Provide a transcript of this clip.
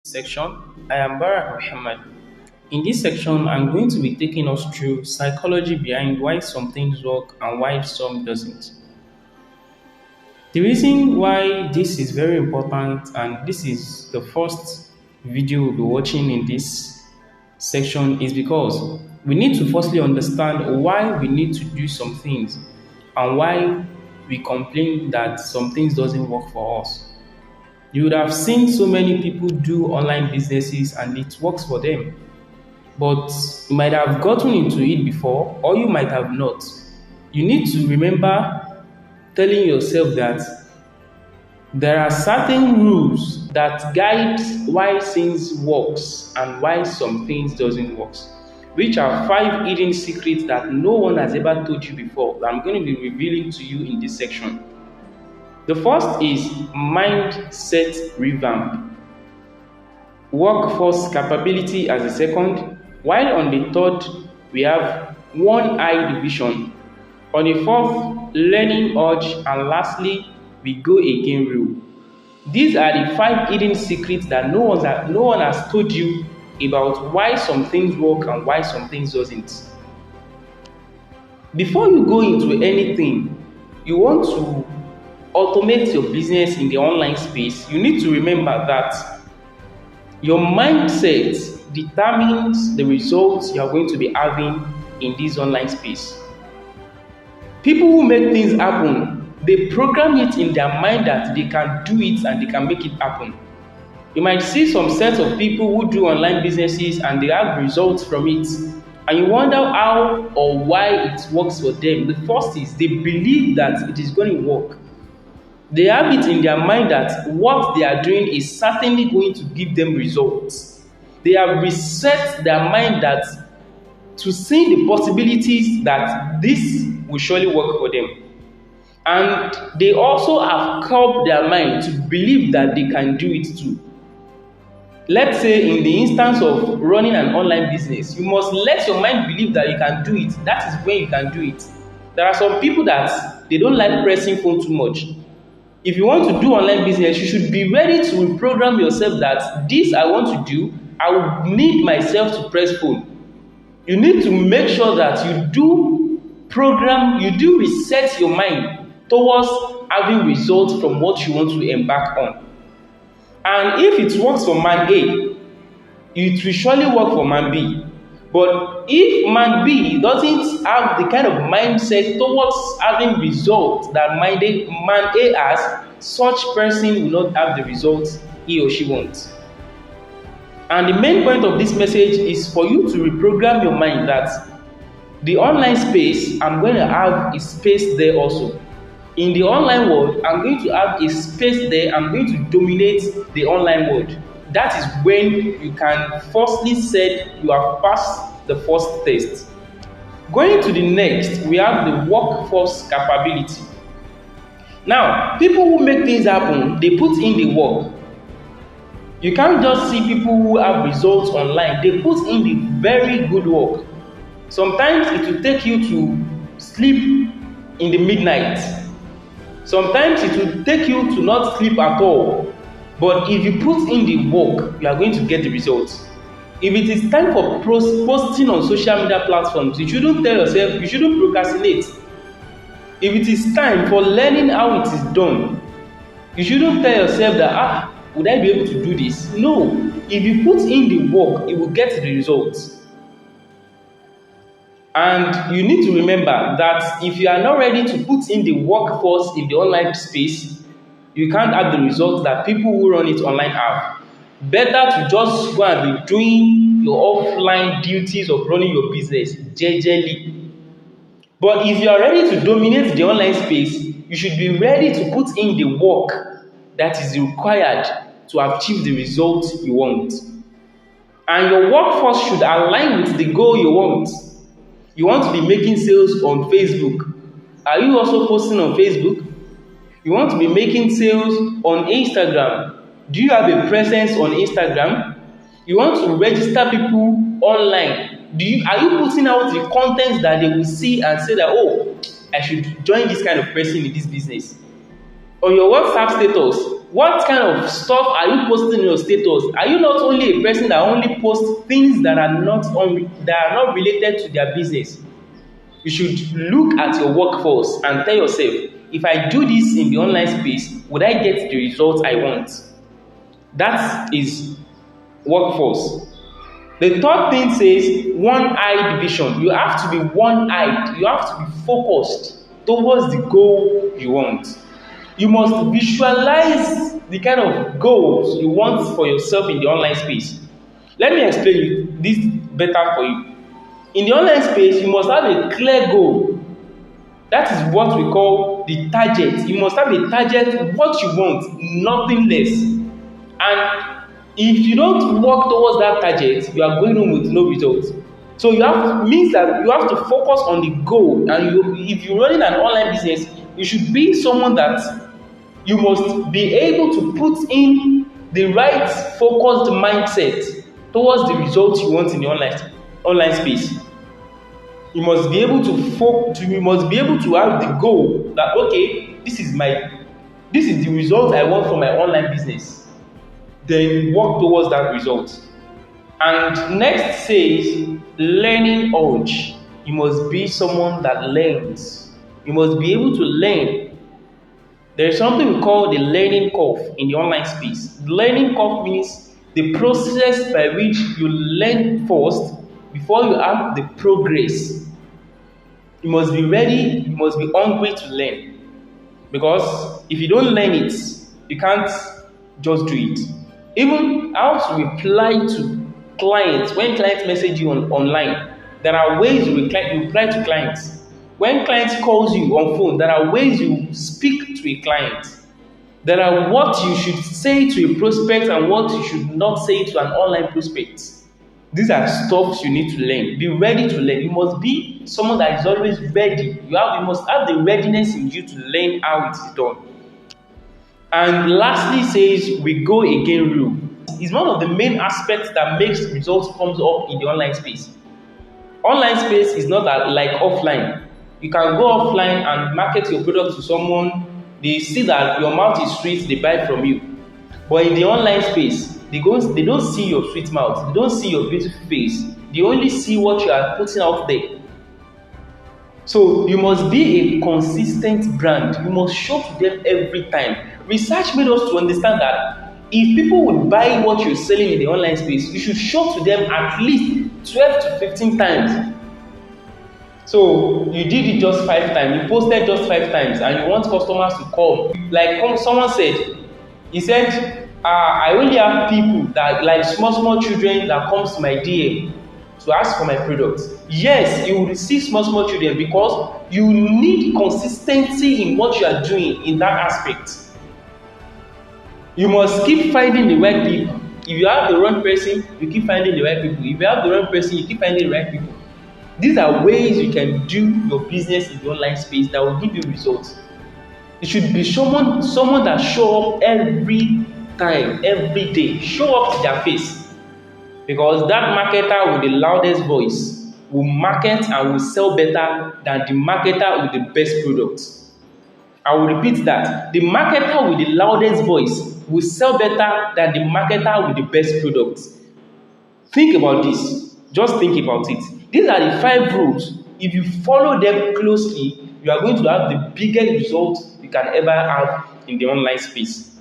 Section. I am Barak Muhammad. In this section, I'm going to be taking us through psychology behind why some things work and why some doesn't. The reason why this is very important, and this is the first video we'll be watching in this section, is because we need to firstly understand why we need to do some things and why we complain that some things doesn't work for us. You would have seen so many people do online businesses and it works for them. But you might have gotten into it before or you might have not. You need to remember telling yourself that there are certain rules that guide why things works and why some things doesn't work, which are 5 hidden secrets that no one has ever told you before that I'm going to be revealing to you in this section. The first is mindset revamp. Workforce capability as the second, while on the third we have one-eye division. On the fourth, learning urge, and lastly, we go again rule. These are the 5 hidden secrets that no one has told you about why some things work and why some things doesn't. Before you go into anything, you want to automate your business in the online space, you need to remember that your mindset determines the results you are going to be having in this online space. People who make things happen, they program it in their mind that they can do it and they can make it happen. You might see some sets of people who do online businesses and they have results from it, and you wonder how or why it works for them. The first is they believe that it is going to work. They have it in their mind that what they are doing is certainly going to give them results. They have reset their mind that to see the possibilities that this will surely work for them. And they also have curbed their mind to believe that they can do it too. Let's say in the instance of running an online business, you must let your mind believe that you can do it. That is when you can do it. There are some people that they don't like pressing phone too much. If you want to do online business, you should be ready to reprogram yourself that this I want to do, I will need myself to press phone. You need to make sure that you do reset your mind towards having results from what you want to embark on. And if it works for man A, it will surely work for man B. But if man B doesn't have the kind of mindset towards having results that man A has, such person will not have the results he or she wants. And the main point of this message is for you to reprogram your mind that the online space, I'm going to have a space there also. In the online world, I'm going to have a space there. I'm going to dominate the online world. That is when you can firstly say you have passed the first test. Going to the next, we have the workforce capability. Now, people who make things happen, they put in the work. You can't just see people who have results online. They put in the very good work. Sometimes it will take you to sleep in the midnight. Sometimes it will take you to not sleep at all. But if you put in the work, you are going to get the results. If it is time for posting on social media platforms, you shouldn't tell yourself, you shouldn't procrastinate. If it is time for learning how it is done, you shouldn't tell yourself that, would I be able to do this? No. If you put in the work, you will get the results. And you need to remember that if you are not ready to put in the workforce in the online space, you can't have the results that people who run it online have. Better to just go and be doing your offline duties of running your business jejely. But if you are ready to dominate the online space, you should be ready to put in the work that is required to achieve the results you want. And your workforce should align with the goal you want. You want to be making sales on Facebook. Are you also posting on Facebook? You want to be making sales on Instagram. Do you have a presence on Instagram? You want to register people online. Are you putting out the content that they will see and say that, I should join this kind of person in this business? On your WhatsApp status, What kind of stuff are you posting in your status? Are you not only a person that only posts things that are not related to their business? You should look at your workforce and tell yourself, if I do this in the online space, would I get the results I want? That is workforce. The third thing says one-eyed vision. You have to be one-eyed. You have to be focused towards the goal you want. You must visualize the kind of goals you want for yourself in the online space. Let me explain this better for you. In the online space, you must have a clear goal. That is what we call the target. You must have a target, what you want, nothing less. And if you don't work towards that target, you are going home with no results. So means that you have to focus on the goal. And if you're running an online business, you should be someone that you must be able to put in the right focused mindset towards the results you want in the online space. You must be able to you must be able to have the goal that, okay, this is the result I want from my online business. Then work towards that result. And next says learning urge. You must be someone that learns. You must be able to learn. There is something we call the learning curve in the online space. The learning curve means the process by which you learn first before you have the progress. You must be ready, you must be hungry to learn. Because if you don't learn it, you can't just do it. Even how to reply to clients, when clients message you online, there are ways you reply to clients. When clients calls you on phone, there are ways you speak to a client. There are what you should say to a prospect and what you should not say to an online prospect. These are stuff you need to learn. Be ready to learn. You must be someone that is always ready. You must have the readiness in you to learn how it is done. And lastly says we go again rule. It's one of the main aspects that makes results comes up in the online space. Online space is not like offline. You can go offline and market your product to someone. They see that your mouth is sweet, they buy from you. But in the online space, they don't see your sweet mouth. They don't see your beautiful face. They only see what you are putting out there. So you must be a consistent brand. You must show to them every time. Research made us to understand that if people would buy what you're selling in the online space, you should show to them at least 12 to 15 times. So you did it just 5 times, you posted just 5 times, and you want customers to come. Like someone said, he said, I only have people that like small children that comes to my DM to ask for my products. Yes, you will receive small children because you need consistency in what you are doing in that aspect. You must keep finding the right people. If you have the wrong person, you keep finding the right people. If you have the wrong person, you keep finding the right people. These are ways you can do your business in the online space that will give you results. You should be someone that show up every time, every day. Show up to their face. Because that marketer with the loudest voice will market and will sell better than the marketer with the best product. I will repeat that. The marketer with the loudest voice will sell better than the marketer with the best product. Think about this. Just think about it. These are the 5 rules. If you follow them closely, you are going to have the biggest result you can ever have in the online space.